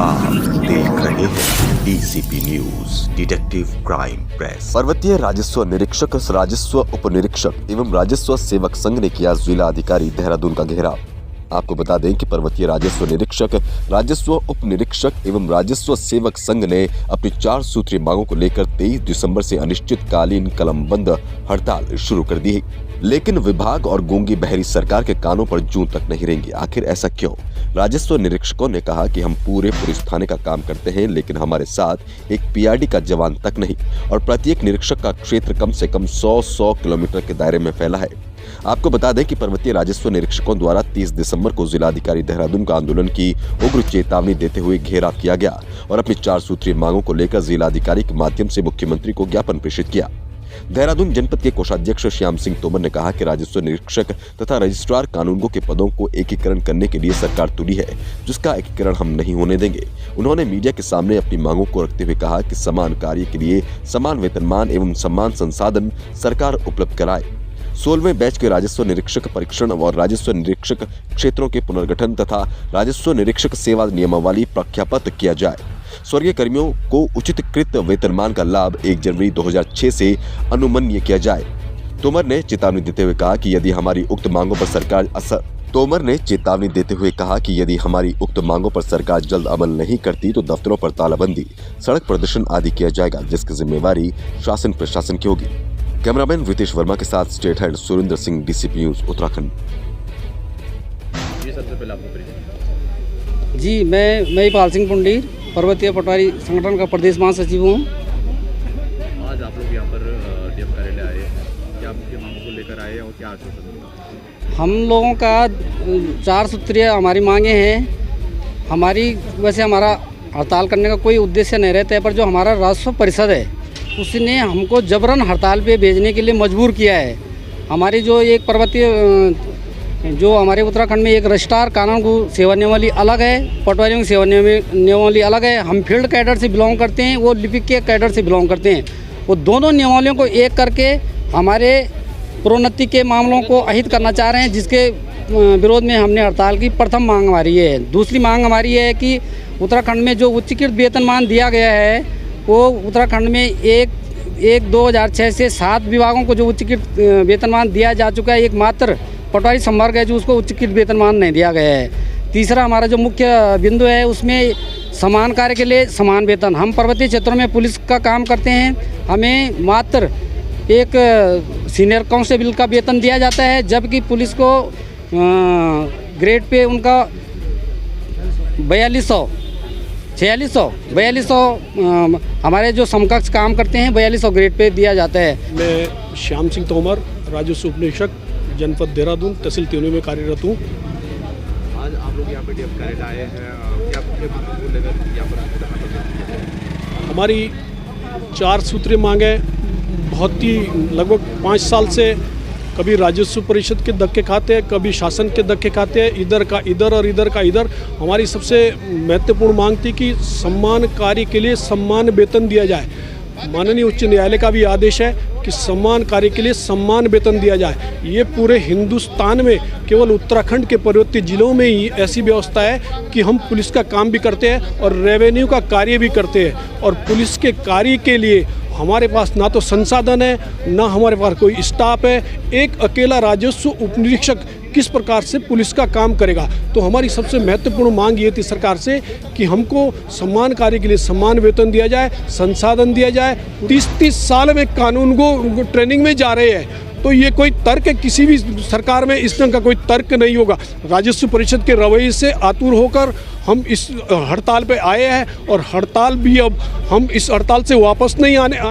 आप देख रहे हैं DCP news detective crime press. पर्वतीय राजस्व निरीक्षक, राजस्व उप निरीक्षक एवं राजस्व सेवक संघ ने किया जिला अधिकारी देहरादून का घेराव। आपको बता दें कि पर्वतीय राजस्व निरीक्षक, राजस्व उप निरीक्षक एवं राजस्व सेवक संघ ने अपनी 4 सूत्रीय मांगों को लेकर 23 दिसंबर से अनिश्चितकालीन कलमबंद हड़ताल शुरू कर दी है। लेकिन विभाग और गूंगी बहरी सरकार के कानों पर जूं तक नहीं रहेंगे। आखिर ऐसा क्यों? राजस्व निरीक्षकों ने कहा कि हम पूरे पुलिस थाने का काम करते हैं, लेकिन हमारे साथ एक पीआरडी का जवान तक नहीं और प्रत्येक निरीक्षक का क्षेत्र कम से कम 100 किलोमीटर के दायरे में फैला है। आपको बता दें कि पर्वतीय राजस्व निरीक्षकों द्वारा 30 दिसंबर को जिलाधिकारी देहरादून का आंदोलन की उग्र चेतावनी देते हुए घेराव किया गया और अपनी 4 सूत्रीय मांगों को लेकर जिलाधिकारी के माध्यम से मुख्यमंत्री को ज्ञापन प्रेषित किया। देहरादून जनपद के कोषाध्यक्ष श्याम सिंह तोमर ने कहा कि राजस्व निरीक्षक तथा रजिस्ट्रार कानूनगो के पदों को एकीकरण करने के लिए सरकार तुली है, जिसका एकीकरण हम नहीं होने देंगे। उन्होंने मीडिया के सामने अपनी मांगों को रखते हुए कहा कि समान कार्य के लिए समान वेतनमान एवं समान संसाधन सरकार उपलब्ध कराए। 16वें बैच के राजस्व निरीक्षक परीक्षण और राजस्व निरीक्षक क्षेत्रों के पुनर्गठन तथा राजस्व निरीक्षक सेवा नियमावली प्रख्यापित किया जाए। स्वर्गीय कर्मियों को उचितकृत वेतनमान का लाभ 1 जनवरी 2006 से अनुमन्य किया जाए। तोमर ने चेतावनी देते हुए कहा कि यदि हमारी उक्त मांगों पर सरकार जल्द अमल नहीं करती तो दफ्तरों पर तालाबंदी, सड़क प्रदर्शन आदि किया जाएगा, जिसकी जिम्मेवारी शासन प्रशासन की होगी। कैमरामैन रितेश वर्मा के साथ state head Surendra Singh, DCP news Uttarakhand. सबसे पहले आपको परिचय। जी, मैं महिपाल सिंह पुंडीर, पर्वतीय पटवारी संगठन का प्रदेश महासचिव हूँ। आज आप लोग यहाँ पर डीएम कार्यालय आए हैं, क्या मुख्य मांगों को लेकर आए हैं और क्या आश्वासन? हम लोगों का 4 सूत्रीय हमारी मांगे हैं। वैसे हमारा हड़ताल करने का कोई उद्देश्य नहीं रहता है, पर जो हमारा राजस्व परिषद है उसने हमको जबरन हड़ताल पे भेजने के लिए मजबूर किया है। हमारी जो एक जो हमारे उत्तराखंड में एक रजिस्ट्रार कानूनगो सेवा नियमावली अलग है, पटवारियों की सेवा नियमावली अलग है। हम फील्ड कैडर से बिलोंग करते हैं, वो लिपिक के कैडर से बिलोंग करते हैं। वो दोनों नियमावलियों को एक करके हमारे प्रोन्नति के मामलों को अहित करना चाह रहे हैं, जिसके विरोध में हमने हड़ताल की प्रथम मांग हमारी ये है। दूसरी मांग हमारी ये है कि उत्तराखंड में जो उच्चीकृत वेतनमान दिया गया है, वो उत्तराखंड में 2006 से 7 विभागों को जो उच्चीकृत वेतनमान दिया जा चुका है, एकमात्र पटवारी संवर्ग है जो उसको उच्चीकृत वेतनमान नहीं दिया गया है। तीसरा हमारा जो मुख्य बिंदु है उसमें समान कार्य के लिए समान वेतन। हम पर्वतीय क्षेत्रों में पुलिस का काम करते हैं, हमें मात्र एक सीनियर कांस्टेबल का वेतन दिया जाता है, जबकि पुलिस को ग्रेड पे उनका 4200 हमारे जो समकक्ष काम करते हैं 4200 ग्रेड पे दिया जाता है। मैं श्याम सिंह तोमर, राजस्व उप निरीक्षक, जनपद देहरादून, तहसील त्योनी में कार्यरत हूँ। आज आप लोग यहाँ पे डीएम कार्यालय आए हैं, क्या मुख्य मांगों को लेकर यहाँ पर? हमारी 4 सूत्रीय मांगे बहुत ही लगभग 5 साल से कभी राजस्व परिषद के धक्के खाते हैं, कभी शासन के धक्के खाते हैं, इधर का इधर और इधर का इधर। हमारी सबसे महत्वपूर्ण मांग थी कि सम्मान कार्य के लिए सम्मान वेतन दिया जाए। माननीय उच्च न्यायालय का भी आदेश है कि सम्मान कार्य के लिए सम्मान वेतन दिया जाए। ये पूरे हिंदुस्तान में केवल उत्तराखंड के पर्वतीय जिलों में ही ऐसी व्यवस्था है कि हम पुलिस का काम भी करते हैं और रेवेन्यू का कार्य भी करते हैं। और पुलिस के कार्य के लिए हमारे पास ना तो संसाधन है, ना हमारे पास कोई स्टाफ है। एक अकेला राजस्व उप निरीक्षक किस प्रकार से पुलिस का काम करेगा? तो हमारी सबसे महत्वपूर्ण मांग ये थी सरकार से कि हमको सम्मान कार्य के लिए सम्मान वेतन दिया जाए, संसाधन दिया जाए। 30 साल में कानूनगो ट्रेनिंग में जा रहे हैं, तो ये कोई तर्क है? किसी भी सरकार में इस तरह का कोई तर्क नहीं होगा। राजस्व परिषद के रवैये से आतुर होकर हम इस हड़ताल पे आए हैं और हड़ताल भी अब हम इस हड़ताल से वापस नहीं आने